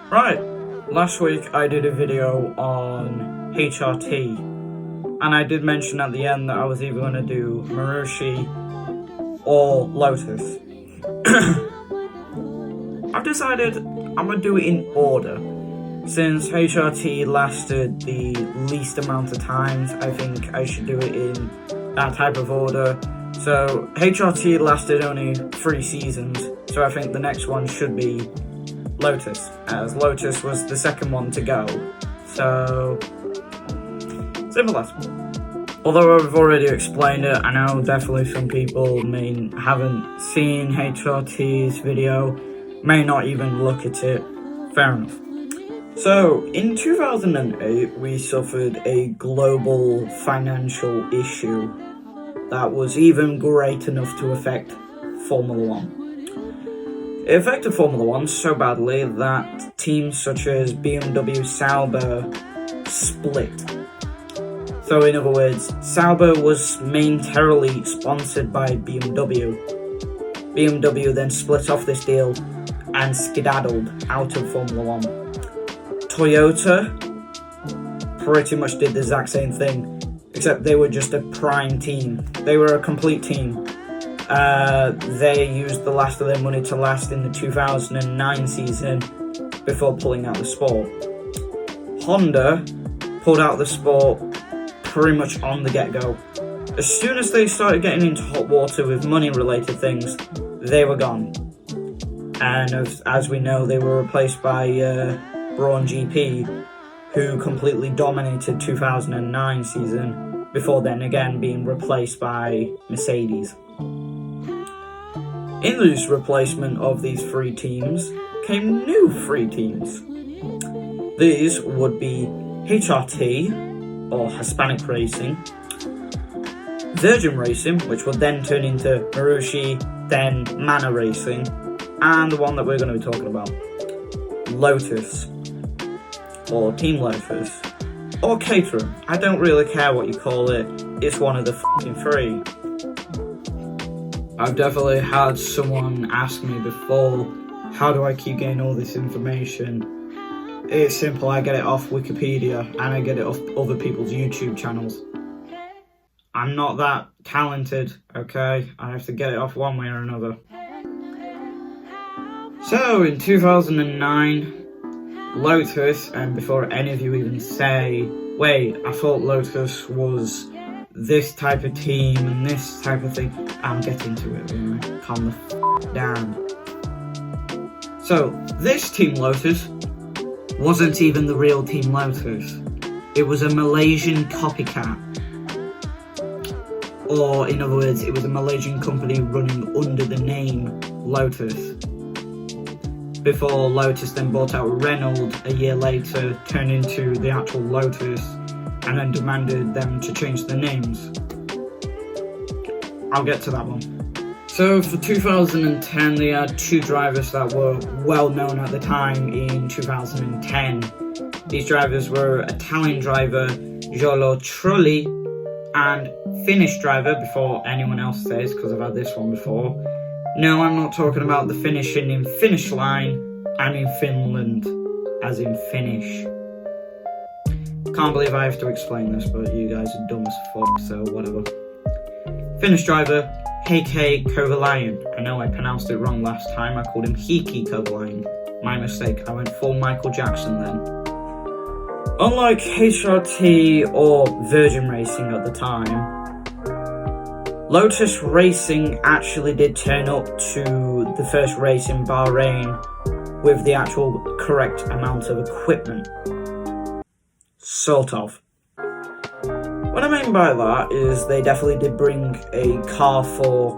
Right, last week I did a video on HRT, and I did mention at the end that I was either going to do Marushi or Lotus. I've decided I'm going to do it in order. Since HRT lasted the least amount of times, I think I should do it in that type of order. So HRT lasted only 3 seasons, so I think the next one should be Lotus, as Lotus was the second one to go. So, simple as. Although I've already explained it, I know definitely some people haven't seen HRT's video, may not even look at it. Fair enough. So, in 2008, we suffered a global financial issue that was even great enough to affect Formula One. It affected Formula One so badly that teams such as BMW Sauber split. So in other words, Sauber was momentarily sponsored by BMW. BMW then split off this deal and skedaddled out of Formula One. Toyota pretty much did the exact same thing, except they were just a prime team. They were a complete team. They used the last of their money to last in the 2009 season before pulling out of the sport. Honda pulled out of the sport pretty much on the get-go. As soon as they started getting into hot water with money-related things, they were gone. And as we know, they were replaced by Braun GP, who completely dominated 2009 season, before then again being replaced by Mercedes. In this replacement of these 3 teams came new 3 teams. These would be HRT, or Hispanic Racing, Virgin Racing, which would then turn into Marushi, then Mana Racing, and the one that we're going to be talking about, Lotus, or Team Lotus, or Caterham. I don't really care what you call it, it's one of the f***ing 3. I've definitely had someone ask me before, how do I keep getting all this information? It's simple, I get it off Wikipedia and I get it off other people's YouTube channels. I'm not that talented, okay? I have to get it off one way or another. So, in 2009, Lotus, and before any of you even say, wait, I thought Lotus was this type of team and this type of thing, I'm getting to it, right? Calm the f*** down. So, this Team Lotus wasn't even the real Team Lotus. It was a Malaysian copycat. Or, in other words, it was a Malaysian company running under the name Lotus. Before Lotus then bought out Renault a year later, turned into the actual Lotus, and then demanded them to change their names. I'll get to that one. So for 2010, they had 2 drivers that were well known at the time in 2010. These drivers were Italian driver Giulio Trulli and Finnish driver, before anyone else says, because I've had this one before. No, I'm not talking about the finishing in finish line and in Finland, as in Finnish. Can't believe I have to explain this, but you guys are dumb as fuck, so whatever. Finnish driver, Heikki Kovalainen. I know I pronounced it wrong last time, I called him Heikki Kovalainen. My mistake, I went full Michael Jackson then. Unlike HRT or Virgin Racing at the time, Lotus Racing actually did turn up to the first race in Bahrain with the actual correct amount of equipment. Sort of. What I mean by that is they definitely did bring a car for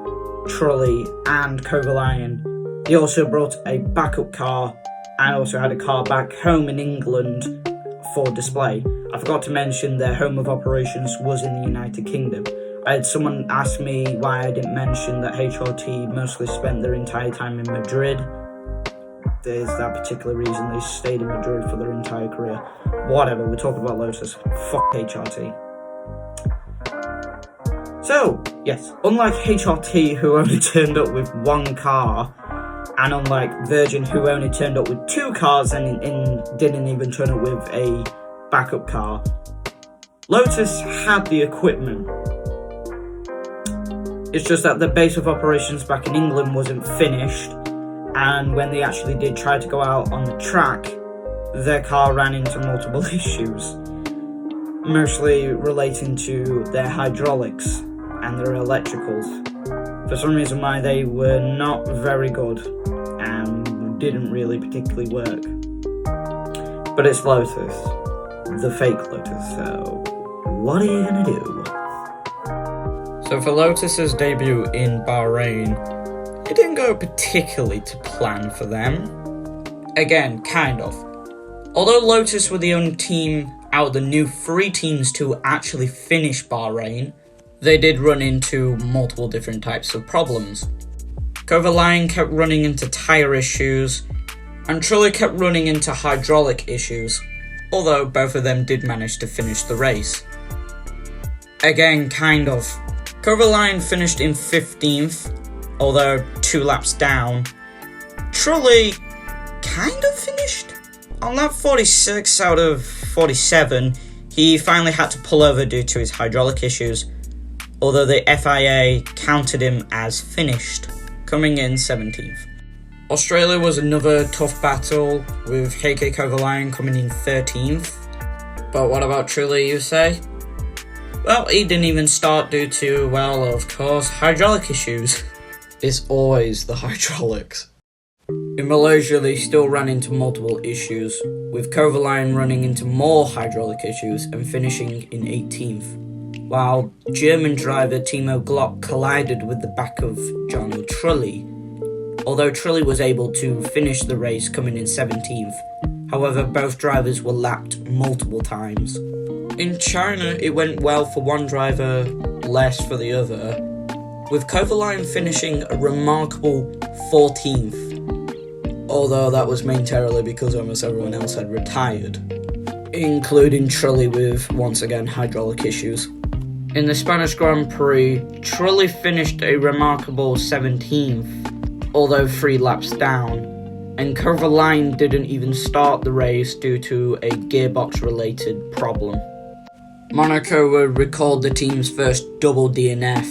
Trulli and Kovalainen. They also brought a backup car and also had a car back home in England for display. I forgot to mention their home of operations was in the United Kingdom. I had someone ask me why I didn't mention that HRT mostly spent their entire time in Madrid. There's that particular reason they stayed in Madrid for their entire career. Whatever, we're talking about Lotus. Fuck HRT. So, yes, unlike HRT, who only turned up with 1 car, And unlike Virgin, who only turned up with 2 cars and didn't even turn up with a backup car, Lotus had the equipment. It's just that the base of operations back in England wasn't finished, and when they actually did try to go out on the track, their car ran into multiple issues, mostly relating to their hydraulics and their electricals. For some reason why they were not very good and didn't really particularly work. But it's Lotus, the fake Lotus, so what are you gonna do? So for Lotus's debut in Bahrain, it didn't go particularly to plan for them. Again, kind of. Although Lotus were the only team out of the new 3 teams to actually finish Bahrain, they did run into multiple different types of problems. Kovalainen kept running into tyre issues, and Trulli kept running into hydraulic issues, although both of them did manage to finish the race. Again, kind of. Kovalainen finished in 15th, although 2 laps down. Trulli kind of finished. On lap 46 out of 47, he finally had to pull over due to his hydraulic issues, although the FIA counted him as finished, coming in 17th. Australia was another tough battle, with Heikki Kovalainen coming in 13th. But what about Trulli, you say? Well, he didn't even start due to, well, of course, hydraulic issues. It's always the hydraulics. In Malaysia, they still ran into multiple issues, with Kovalainen running into more hydraulic issues and finishing in 18th. While German driver Timo Glock collided with the back of Jarno Trulli, although Trulli was able to finish the race coming in 17th. However, both drivers were lapped multiple times. In China, it went well for one driver, less for the other, with Kovalainen finishing a remarkable 14th, although that was mainly because almost everyone else had retired, including Trulli with, once again, hydraulic issues. In the Spanish Grand Prix, Trulli finished a remarkable 17th, although 3 laps down, and Kovalainen didn't even start the race due to a gearbox-related problem. Monaco would record the team's first double DNF,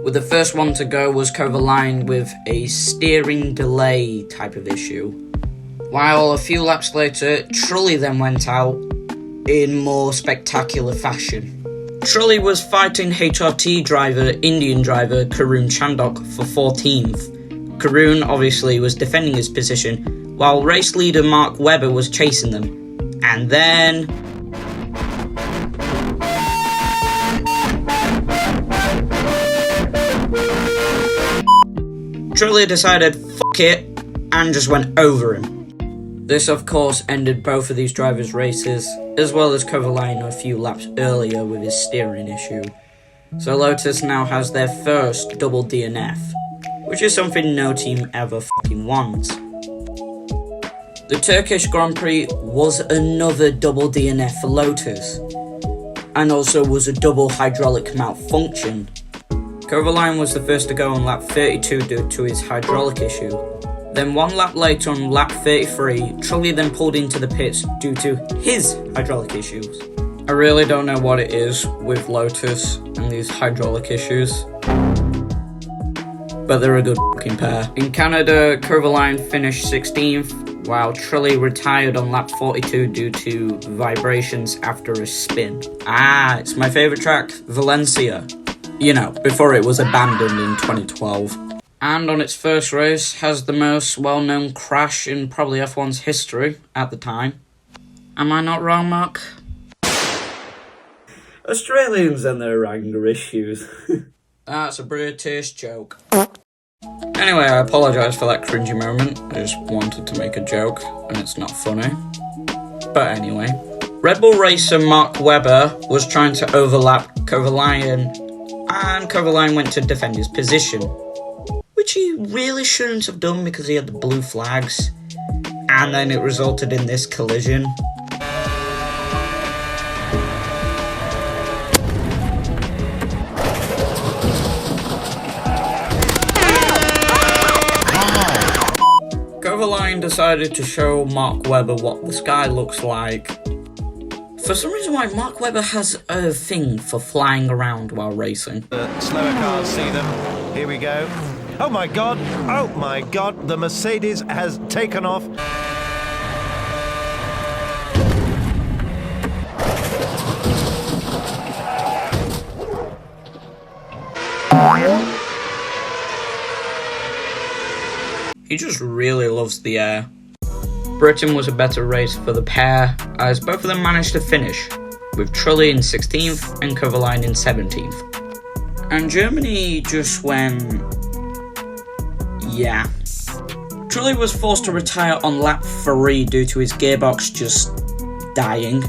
with the first one to go was Kovalainen with a steering delay type of issue, while a few laps later, Trulli then went out in more spectacular fashion. Trulli was fighting HRT driver, Indian driver Karun Chandok for 14th. Karun obviously was defending his position, while race leader Mark Webber was chasing them. And then Trulli decided fuck it and just went over him. This of course ended both of these drivers' races, as well as Kovalainen a few laps earlier with his steering issue. So Lotus now has their first double DNF, which is something no team ever fucking wants. The Turkish Grand Prix was another double DNF for Lotus, and also was a double hydraulic malfunction. Kovalainen was the first to go on lap 32 due to his hydraulic issue. Then 1 lap later on lap 33, Trulli then pulled into the pits due to his hydraulic issues. I really don't know what it is with Lotus and these hydraulic issues, but they're a good fucking pair. In Canada, Kovalainen finished 16th, while Trulli retired on lap 42 due to vibrations after a spin. It's my favourite track, Valencia. You know, before it was abandoned in 2012. And on its first race, has the most well-known crash in probably F1's history at the time. Am I not wrong, Mark? Australians and their anger issues. That's a British joke. Anyway, I apologise for that cringy moment. I just wanted to make a joke, and it's not funny. But anyway. Red Bull racer Mark Webber was trying to overlap Kovalainen, and Kovalainen went to defend his position, which he really shouldn't have done because he had the blue flags, and then it resulted in this collision. Kovalainen decided to show Mark Webber what the sky looks like. For some reason why Mark Webber has a thing for flying around while racing. The slower cars see them. Here we go. Oh my god! Oh my god! The Mercedes has taken off. He just really loves the air. Britain was a better race for the pair, as both of them managed to finish, with Trulli in 16th and Kovalainen in 17th. And Germany just went... yeah. Trulli was forced to retire on lap 3 due to his gearbox just dying.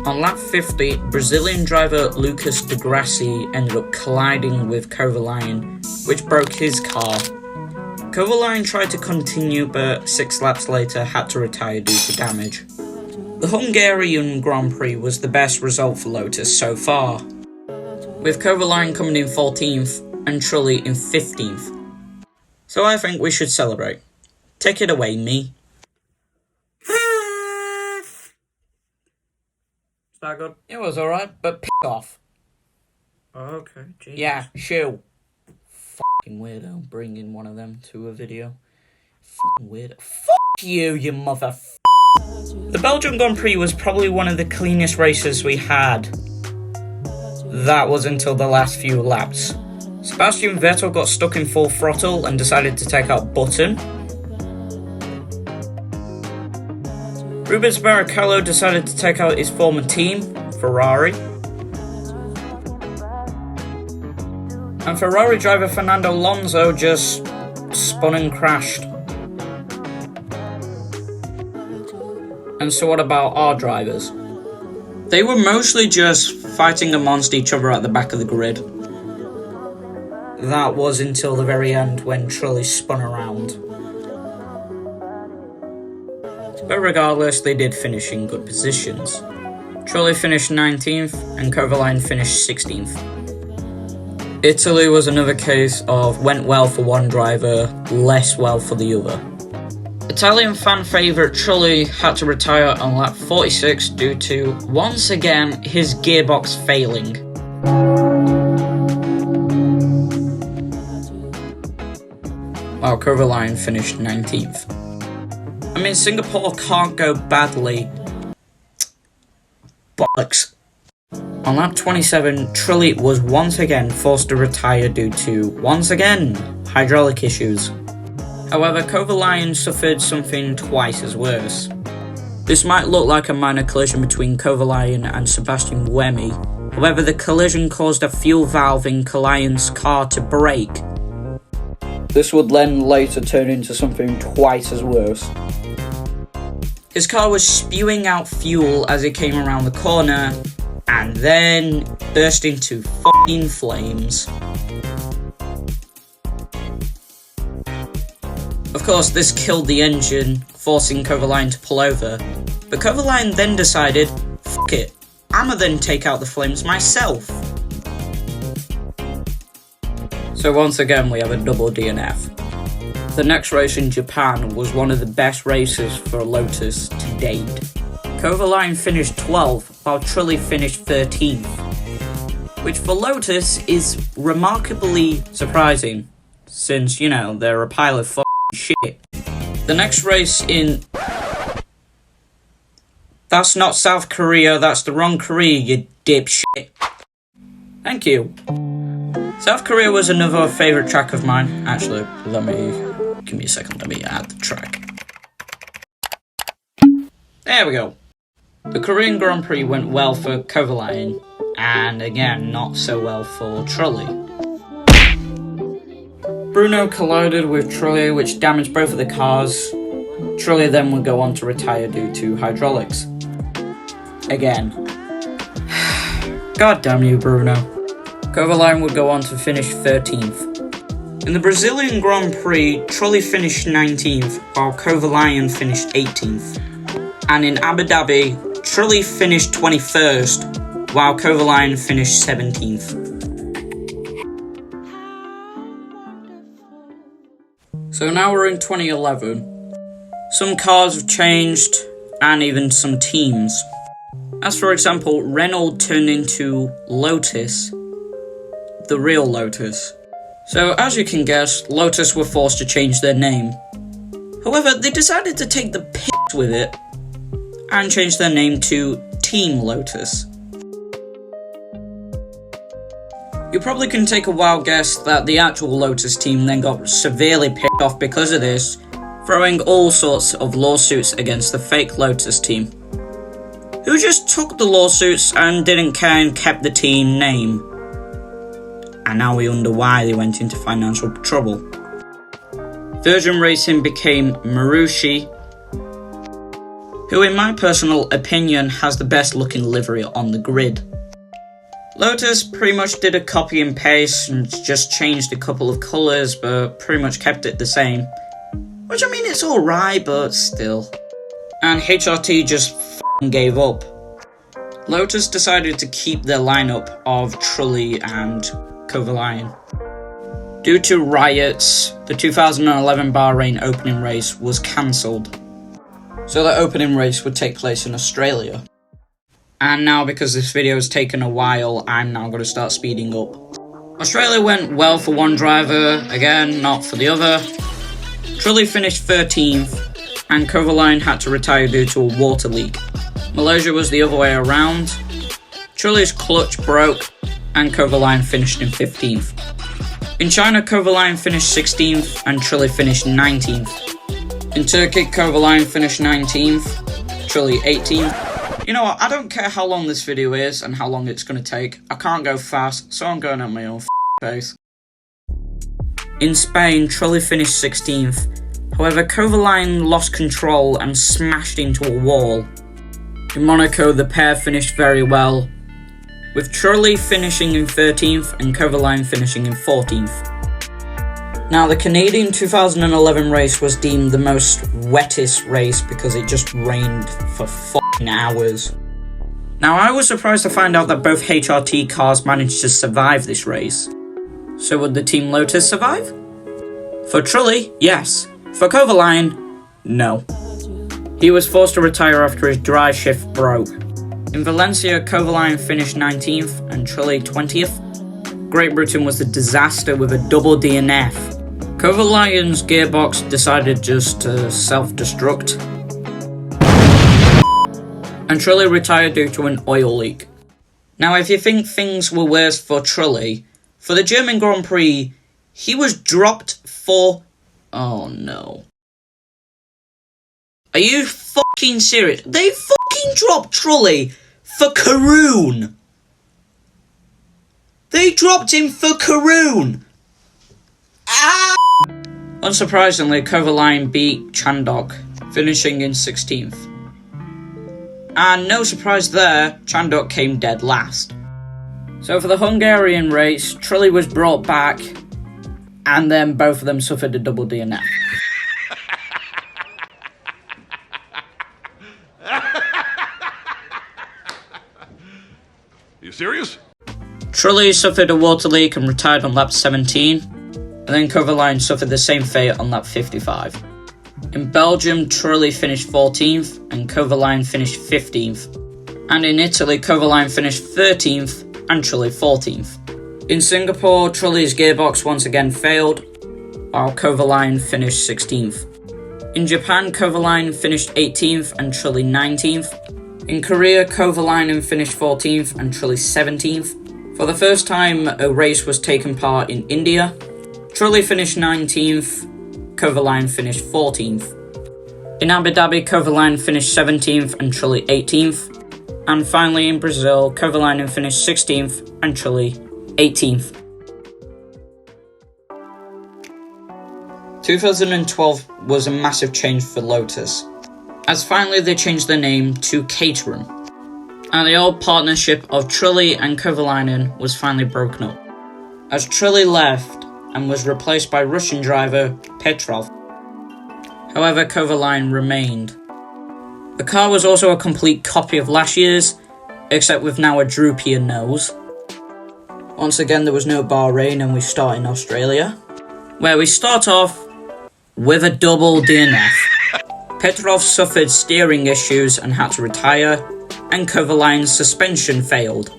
On lap 50, Brazilian driver Lucas de Grassi ended up colliding with Kovalainen, which broke his car. Kovalainen tried to continue, but 6 laps later had to retire due to damage. The Hungarian Grand Prix was the best result for Lotus so far, with Kovalainen coming in 14th and Trulli in 15th. So I think we should celebrate. Take it away, me. Is that good? It was alright, but piss off. Oh, okay. Jesus. Yeah, shoo. Fucking weirdo, bringing one of them to a video. Fucking weirdo. Fuck you, you mother. The Belgian Grand Prix was probably one of the cleanest races we had. That was until the last few laps. Sebastian Vettel got stuck in full throttle and decided to take out Button. Rubens Barrichello decided to take out his former team, Ferrari. And Ferrari driver Fernando Alonso just spun and crashed. And so what about our drivers? They were mostly just fighting amongst each other at the back of the grid. That was until the very end when Trulli spun around. But regardless, they did finish in good positions. Trulli finished 19th and Kovalainen finished 16th. Italy was another case of went well for one driver, less well for the other. Italian fan favourite Trulli had to retire on lap 46 due to, once again, his gearbox failing. While Kovalainen finished 19th. I mean, Singapore can't go badly. Bollocks. On lap 27, Trulli was once again forced to retire due to, once again, hydraulic issues. However, Kovalainen suffered something twice as worse. This might look like a minor collision between Kovalainen and Sebastian Buemi. However, the collision caused a fuel valve in Kovalainen's car to break. This would then later turn into something twice as worse. His car was spewing out fuel as it came around the corner, and then burst into f***ing flames. Of course, this killed the engine, forcing Kovalainen to pull over, but Kovalainen then decided, fuck it, I'ma then take out the flames myself. So once again we have a double DNF. The next race in Japan was one of the best races for Lotus to date. Kovalainen finished 12th, while Trulli finished 13th, which for Lotus is remarkably surprising, since, you know, they're a pile of shit. The next race in... That's not South Korea, that's the wrong Korea, you dipshit. Thank you. South Korea was another favourite track of mine. Actually, give me a second, let me add the track. There we go. The Korean Grand Prix went well for Kovalainen, and again, not so well for Trulli. Bruno collided with Trulli, which damaged both of the cars. Trulli then would go on to retire due to hydraulics. Again. God damn you, Bruno. Kovalainen would go on to finish 13th. In the Brazilian Grand Prix, Trulli finished 19th, while Kovalainen finished 18th. And in Abu Dhabi, Trulli finished 21st, while Kovalainen finished 17th. So now we're in 2011. Some cars have changed, and even some teams. As for example, Renault turned into Lotus, the real Lotus. So as you can guess, Lotus were forced to change their name. However, they decided to take the piss with it and change their name to Team Lotus. You probably can take a wild guess that the actual Lotus team then got severely pissed off because of this, throwing all sorts of lawsuits against the fake Lotus team, who just took the lawsuits and didn't care and kept the team name. And now we wonder why they went into financial trouble. Virgin Racing became Marushi, who in my personal opinion has the best looking livery on the grid. Lotus pretty much did a copy and paste and just changed a couple of colours, but pretty much kept it the same. Which, I mean, it's alright, but still. And HRT just f***ing gave up. Lotus decided to keep their lineup of Trulli and Kovalainen. Due to riots, the 2011 Bahrain opening race was cancelled. So the opening race would take place in Australia. And now, because this video has taken a while, I'm now going to start speeding up. Australia went well for one driver, again, not for the other. Trulli finished 13th, and Kovalainen had to retire due to a water leak. Malaysia was the other way around. Trulli's clutch broke, and Kovalainen finished in 15th. In China, Kovalainen finished 16th, and Trulli finished 19th. In Turkey, Kovalainen finished 19th, Trulli 18th. You know what, I don't care how long this video is and how long it's going to take. I can't go fast, so I'm going at my own pace. In Spain, Trulli finished 16th. However, Kovalainen lost control and smashed into a wall. In Monaco, the pair finished very well, with Trulli finishing in 13th and Kovalainen finishing in 14th. Now, the Canadian 2011 race was deemed the most wettest race because it just rained for f***ing hours. Now, I was surprised to find out that both HRT cars managed to survive this race. So would the Team Lotus survive? For Trulli, yes. For Kovalainen, no. He was forced to retire after his drive shift broke. In Valencia, Kovalainen finished 19th and Trulli 20th. Great Britain was a disaster with a double DNF. Kovalainen's gearbox decided just to self-destruct. And Trulli retired due to an oil leak. Now, if you think things were worse for Trulli, for the German Grand Prix, he was dropped for... Oh no. Are you fucking serious? They fucking dropped Trulli for Caterham. They dropped him for Caterham. Ah! Unsurprisingly, Kovalainen beat Chandok, finishing in 16th. And no surprise there, Chandok came dead last. So for the Hungarian race, Trulli was brought back, and then both of them suffered a double DNF. You serious? Trulli suffered a water leak and retired on lap 17, and then Kovalainen suffered the same fate on lap 55. In Belgium, Trulli finished 14th and Kovalainen finished 15th. And in Italy, Kovalainen finished 13th and Trulli 14th. In Singapore, Trulli's gearbox once again failed, while Kovalainen finished 16th. In Japan, Kovalainen finished 18th and Trulli 19th. In Korea, Kovalainen finished 14th and Trulli 17th. For the first time a race was taken part in India, Trulli finished 19th, Kovalainen finished 14th. In Abu Dhabi, Kovalainen finished 17th and Trulli 18th. And finally in Brazil, Kovalainen finished 16th and Trulli 18th. 2012 was a massive change for Lotus, as finally they changed their name to Caterham, and the old partnership of Trulli and Kovalainen was finally broken up, as Trulli left and was replaced by Russian driver Petrov. However, Kovalainen remained. The car was also a complete copy of last year's, except with now a droopier nose. Once again, there was no Bahrain and we start in Australia, where we start off with a double DNF. Petrov suffered steering issues and had to retire, and Kovalainen's suspension failed.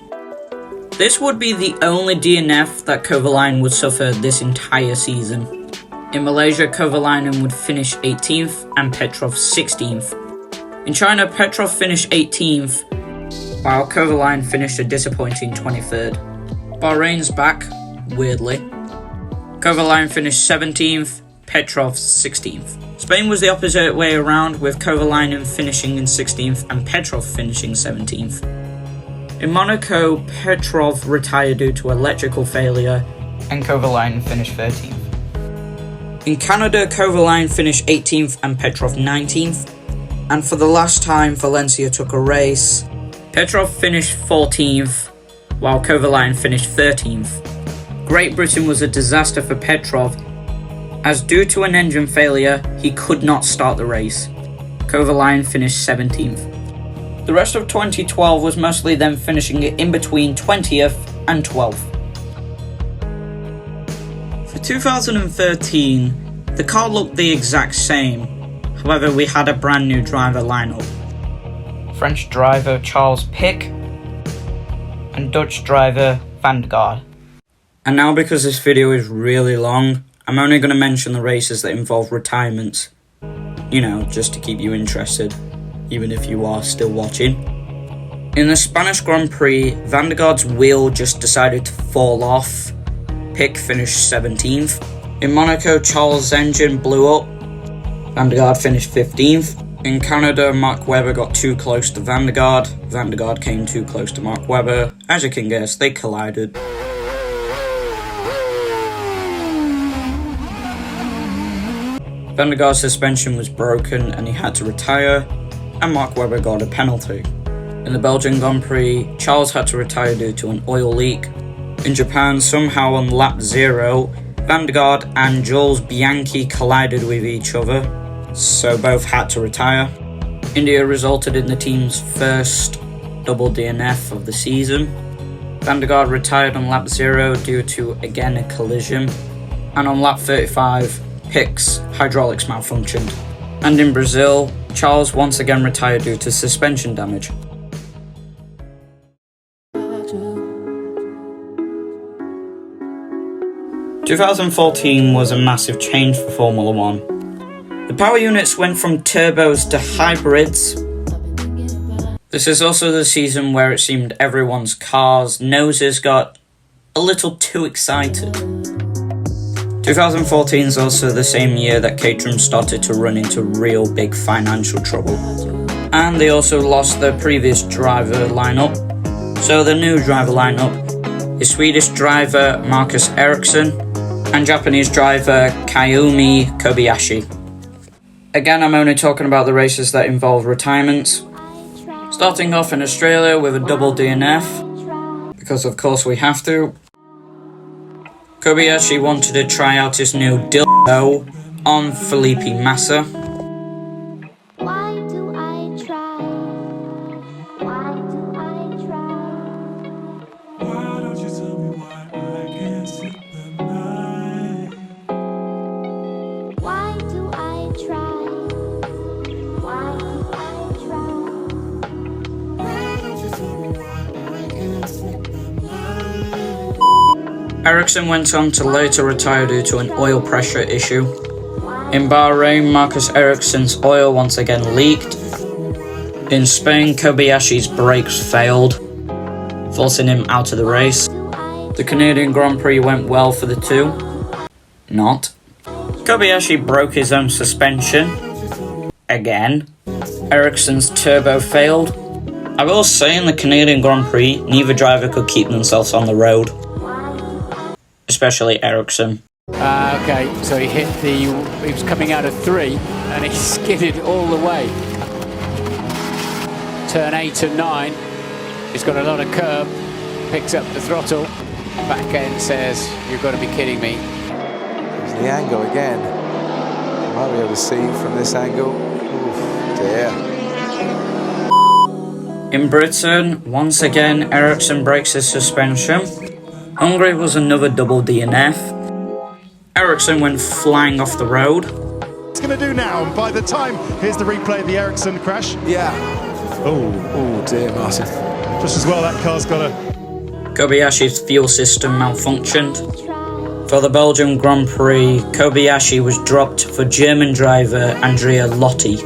This would be the only DNF that Kovalainen would suffer this entire season. In Malaysia, Kovalainen would finish 18th and Petrov 16th. In China, Petrov finished 18th, while Kovalainen finished a disappointing 23rd. Bahrain's back, weirdly. Kovalainen finished 17th, Petrov 16th. Spain was the opposite way around, with Kovalainen finishing in 16th and Petrov finishing 17th. In Monaco, Petrov retired due to electrical failure, and Kovalainen finished 13th. In Canada, Kovalainen finished 18th and Petrov 19th. And for the last time Valencia took a race, Petrov finished 14th, while Kovalainen finished 13th. Great Britain was a disaster for Petrov, as due to an engine failure, he could not start the race. Kovalainen finished 17th. The rest of 2012 was mostly them finishing it in between 20th and 12th. For 2013, the car looked the exact same. However, we had a brand new driver lineup. French driver Charles Pic and Dutch driver Van der Garde. And now, because this video is really long, I'm only going to mention the races that involve retirements. You know, just to keep you interested, even if you are still watching. In the Spanish Grand Prix, Van der Garde's wheel just decided to fall off. Pic finished 17th. In Monaco, Charles' engine blew up. Van der Garde finished 15th. In Canada, Mark Webber got too close to Van der Garde. Van der Garde came too close to Mark Webber. As you can guess, they collided. Van der Garde's suspension was broken and he had to retire, and Mark Webber got a penalty. In the Belgian Grand Prix, Charles had to retire due to an oil leak. In Japan, somehow on lap 0, Van der Garde and Jules Bianchi collided with each other, so both had to retire. India resulted in the team's first double DNF of the season. Van der Garde retired on lap 0 due to, again, a collision. And on lap 35, Pic's hydraulics malfunctioned. And in Brazil, Charles once again retired due to suspension damage. "2014 was a massive change for Formula One. The power units went from turbos to hybrids. This is also the season where it seemed everyone's cars' noses got a little too excited. 2014 is also the same year that Caterham started to run into real big financial trouble. And they also lost their previous driver lineup. So the new driver lineup is Swedish driver Marcus Ericsson and Japanese driver Kayumi Kobayashi. Again, I'm only talking about the races that involve retirements. Starting off in Australia with a double DNF, because of course we have to. Kobayashi wanted to try out his new dildo on Felipe Massa. Why do I try? Why do I try? Why don't you tell me why I can't sleep at night? Why do I try? Why do I try? Why don't you tell me why I can't sleep at night? Ericsson went on to later retire due to an oil pressure issue. In Bahrain, Marcus Ericsson's oil once again leaked. In Spain, Kobayashi's brakes failed, forcing him out of the race. The Canadian Grand Prix went well for the two. Not. Kobayashi broke his own suspension. Again. Ericsson's turbo failed. I will say in the Canadian Grand Prix, neither driver could keep themselves on the road. Especially Ericsson. Okay, so he was coming out of 3 and he skidded all the way. Turn 8 and 9, he's got a lot of curb, picks up the throttle, back end says, "You've got to be kidding me." There's the angle again. You might be able to see from this angle. Oof, dear. In Britain, once again, Ericsson breaks his suspension. Hungary was another double DNF. Ericsson went flying off the road. it's going to do now. And by the time, here's the replay of the Ericsson crash. Yeah. Oh dear, Martin. just as well that car's got a... Kobayashi's fuel system malfunctioned. For the Belgium Grand Prix, Kobayashi was dropped for German driver Andrea Lotti,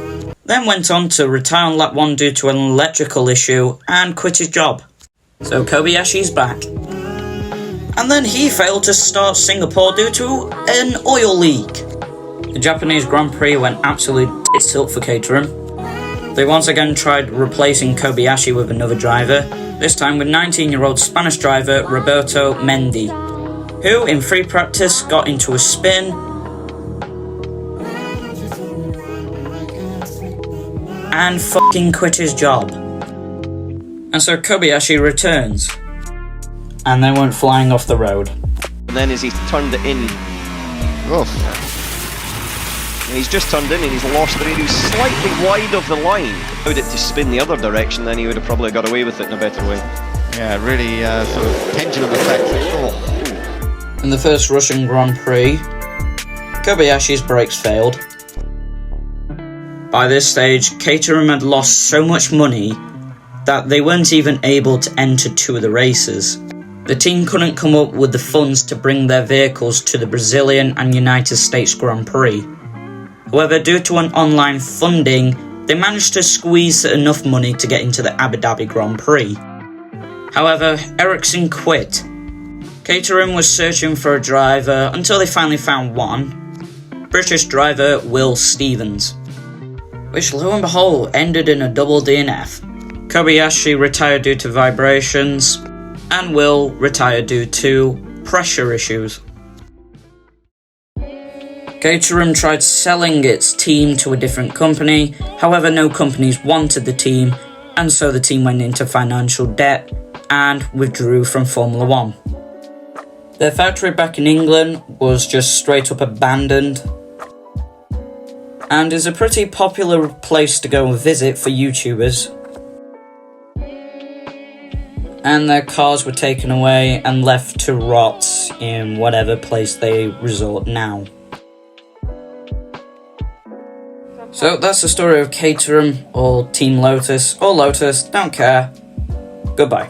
then went on to retire on lap 1 due to an electrical issue and quit his job. So Kobayashi's back. And then he failed to start Singapore due to an oil leak. The Japanese Grand Prix went absolute tits up for Caterham. They once again tried replacing Kobayashi with another driver, this time with 19-year-old Spanish driver Roberto Mendy, who in free practice got into a spin and fucking quit his job. And so Kobayashi returns, and they went flying off the road. And then as he's turned it in, and he's just turned in and he's lost it. He was slightly wide of the line. Allowed it to spin the other direction, then he would have probably got away with it in a better way. Yeah, really sort of pendulum effect. In the first Russian Grand Prix, Kobayashi's brakes failed. By this stage, Caterham had lost so much money that they weren't even able to enter 2 of the races. The team couldn't come up with the funds to bring their vehicles to the Brazilian and United States Grand Prix. However, due to an online funding, they managed to squeeze enough money to get into the Abu Dhabi Grand Prix. However, Ericsson quit. Caterham was searching for a driver until they finally found one, British driver Will Stevens, which lo and behold ended in a double DNF. Kobayashi retired due to vibrations, and Will retired due to pressure issues. Caterham tried selling its team to a different company, however no companies wanted the team, and so the team went into financial debt and withdrew from Formula 1. Their factory back in England was just straight up abandoned, and is a pretty popular place to go and visit for YouTubers. And their cars were taken away and left to rot in whatever place they resort now. So that's the story of Caterham, or Team Lotus, or Lotus, don't care. Goodbye.